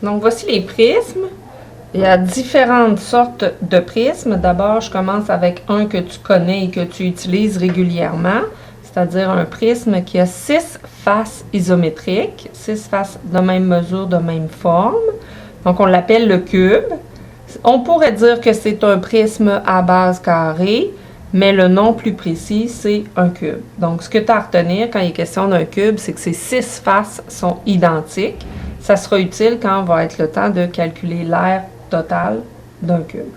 Donc, voici les prismes. Il y a différentes sortes de prismes. D'abord, je commence avec un que tu connais et que tu utilises régulièrement, c'est-à-dire un prisme qui a 6 faces isométriques, 6 faces de même mesure, de même forme. Donc, on l'appelle le cube. On pourrait dire que c'est un prisme à base carrée, mais le nom plus précis, c'est un cube. Donc, ce que tu as à retenir quand il est question d'un cube, c'est que ces 6 faces sont identiques. Ça sera utile quand va être le temps de calculer l'aire totale d'un cube.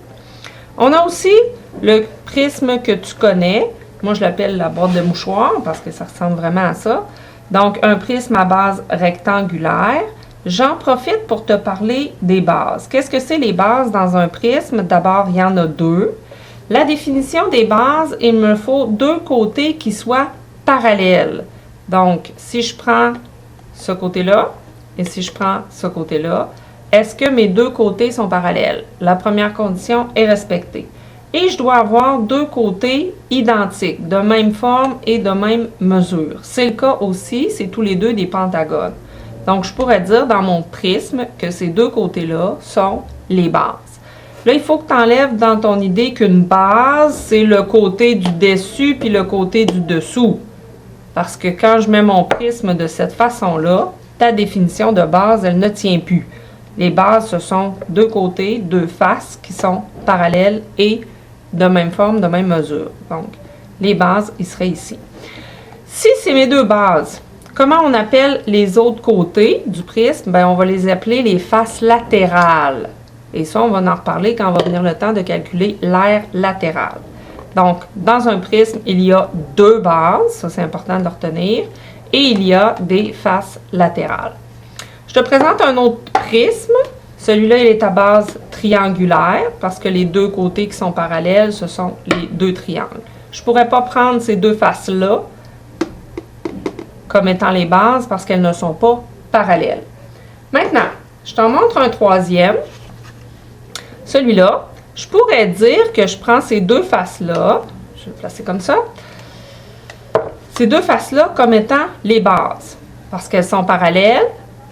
On a aussi le prisme que tu connais. Moi, je l'appelle la boîte de mouchoirs parce que ça ressemble vraiment à ça. Donc, un prisme à base rectangulaire. J'en profite pour te parler des bases. Qu'est-ce que c'est les bases dans un prisme? D'abord, il y en a 2. La définition des bases, il me faut 2 côtés qui soient parallèles. Donc, si je prends ce côté-là et si je prends ce côté-là, est-ce que mes 2 côtés sont parallèles? La première condition est respectée. Et je dois avoir 2 côtés identiques, de même forme et de même mesure. C'est le cas aussi, c'est tous les 2 des pentagones. Donc, je pourrais dire dans mon prisme que ces 2 côtés-là sont les bases. Là, il faut que tu enlèves dans ton idée qu'une base, c'est le côté du dessus puis le côté du dessous. Parce que quand je mets mon prisme de cette façon-là, ta définition de base, elle ne tient plus. Les bases, ce sont 2 côtés, 2 faces qui sont parallèles et de même forme, de même mesure. Donc, les bases, ils seraient ici. Si c'est mes 2 bases, comment on appelle les autres côtés du prisme? Bien, on va les appeler les faces latérales. Et ça, on va en reparler quand va venir le temps de calculer l'aire latérale. Donc, dans un prisme, il y a 2 bases, ça c'est important de le retenir, et il y a des faces latérales. Je te présente un autre prisme. Celui-là, il est à base triangulaire, parce que les 2 côtés qui sont parallèles, ce sont les 2 triangles. Je ne pourrais pas prendre ces 2 faces-là comme étant les bases parce qu'elles ne sont pas parallèles. Maintenant, je t'en montre un troisième. Celui-là, je pourrais dire que je prends ces 2 faces-là, je vais le placer comme ça, ces 2 faces-là comme étant les bases, parce qu'elles sont parallèles,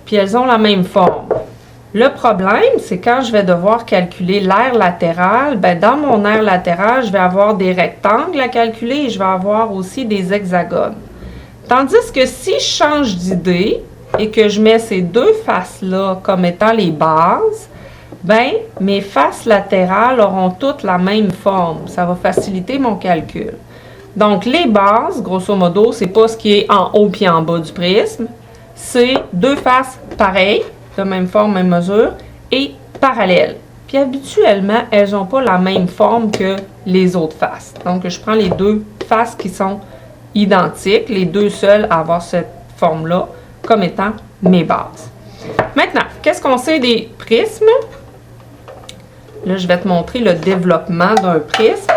puis elles ont la même forme. Le problème, c'est quand je vais devoir calculer l'aire latérale, bien, dans mon aire latérale, je vais avoir des rectangles à calculer et je vais avoir aussi des hexagones. Tandis que si je change d'idée et que je mets ces 2 faces-là comme étant les bases, bien, mes faces latérales auront toutes la même forme. Ça va faciliter mon calcul. Donc, les bases, grosso modo, c'est pas ce qui est en haut puis en bas du prisme. C'est 2 faces pareilles, de même forme, même mesure, et parallèles. Puis habituellement, elles n'ont pas la même forme que les autres faces. Donc, je prends les 2 faces qui sont identiques, les 2 seules à avoir cette forme-là, comme étant mes bases. Maintenant, qu'est-ce qu'on sait des prismes? Là, je vais te montrer le développement d'un prisme.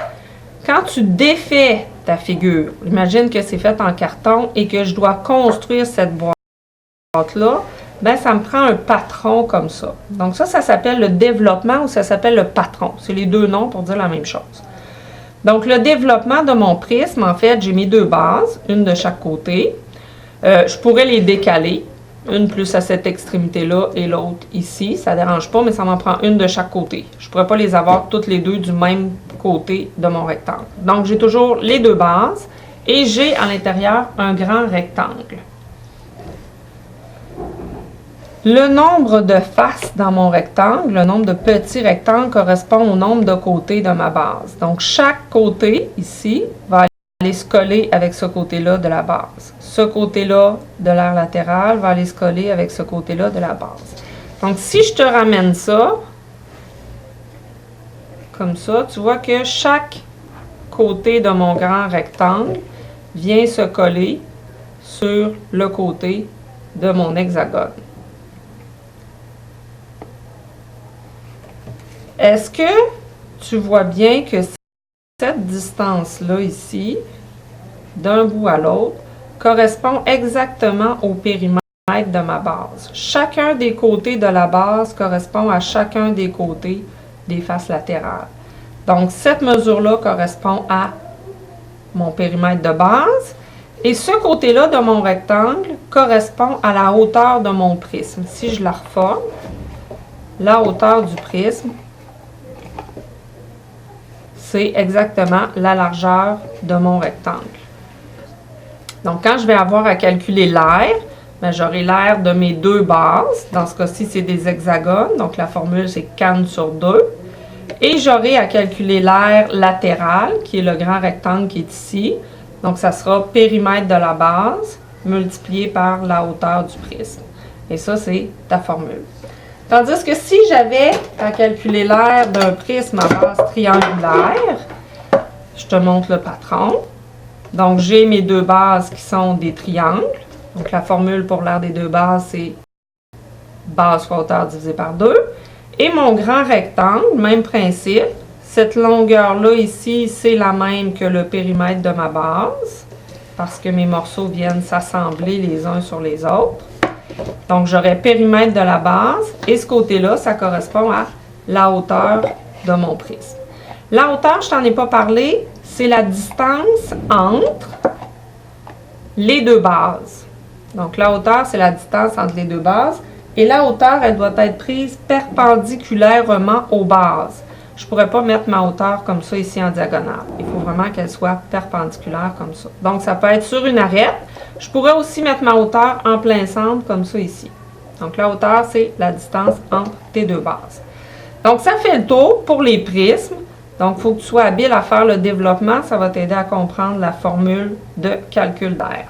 Quand tu défais ta figure, imagine que c'est fait en carton et que je dois construire cette boîte-là, ben ça me prend un patron comme ça. Donc ça s'appelle le développement ou ça s'appelle le patron. C'est les 2 noms pour dire la même chose. Donc le développement de mon prisme, en fait, j'ai mes 2 bases, une de chaque côté. Je pourrais les décaler, une plus à cette extrémité-là et l'autre ici. Ça ne dérange pas, mais ça m'en prend une de chaque côté. Je ne pourrais pas les avoir toutes les 2 du même côté de mon rectangle. Donc j'ai toujours les 2 bases et j'ai à l'intérieur un grand rectangle. Le nombre de faces dans mon rectangle, le nombre de petits rectangles correspond au nombre de côtés de ma base. Donc, chaque côté, ici, va aller se coller avec ce côté-là de la base. Ce côté-là de l'aire latérale va aller se coller avec ce côté-là de la base. Donc, si je te ramène ça, comme ça, tu vois que chaque côté de mon grand rectangle vient se coller sur le côté de mon hexagone. Est-ce que tu vois bien que cette distance-là ici, d'un bout à l'autre, correspond exactement au périmètre de ma base? Chacun des côtés de la base correspond à chacun des côtés des faces latérales. Donc, cette mesure-là correspond à mon périmètre de base et ce côté-là de mon rectangle correspond à la hauteur de mon prisme. Si je la reforme, la hauteur du prisme, c'est exactement la largeur de mon rectangle. Donc, quand je vais avoir à calculer l'aire, ben, j'aurai l'aire de mes deux bases. Dans ce cas-ci, c'est des hexagones. Donc, la formule, c'est can sur 2. Et j'aurai à calculer l'aire latérale, qui est le grand rectangle qui est ici. Donc, ça sera périmètre de la base multiplié par la hauteur du prisme. Et ça, c'est ta formule. Tandis que si j'avais à calculer l'aire d'un prisme à base triangulaire, je te montre le patron. Donc, j'ai mes deux bases qui sont des triangles. Donc, la formule pour l'aire des deux bases, c'est base fois hauteur divisé par 2. Et mon grand rectangle, même principe. Cette longueur-là ici, c'est la même que le périmètre de ma base, parce que mes morceaux viennent s'assembler les uns sur les autres. Donc, j'aurai périmètre de la base, et ce côté-là, ça correspond à la hauteur de mon prisme. La hauteur, je t'en ai pas parlé, c'est la distance entre les deux bases. Donc, la hauteur, c'est la distance entre les deux bases, et la hauteur, elle doit être prise perpendiculairement aux bases. Je ne pourrais pas mettre ma hauteur comme ça ici en diagonale. Il faut vraiment qu'elle soit perpendiculaire comme ça. Donc, ça peut être sur une arête. Je pourrais aussi mettre ma hauteur en plein centre comme ça ici. Donc, la hauteur, c'est la distance entre tes deux bases. Donc, ça fait le tour pour les prismes. Donc, il faut que tu sois habile à faire le développement. Ça va t'aider à comprendre la formule de calcul d'aire.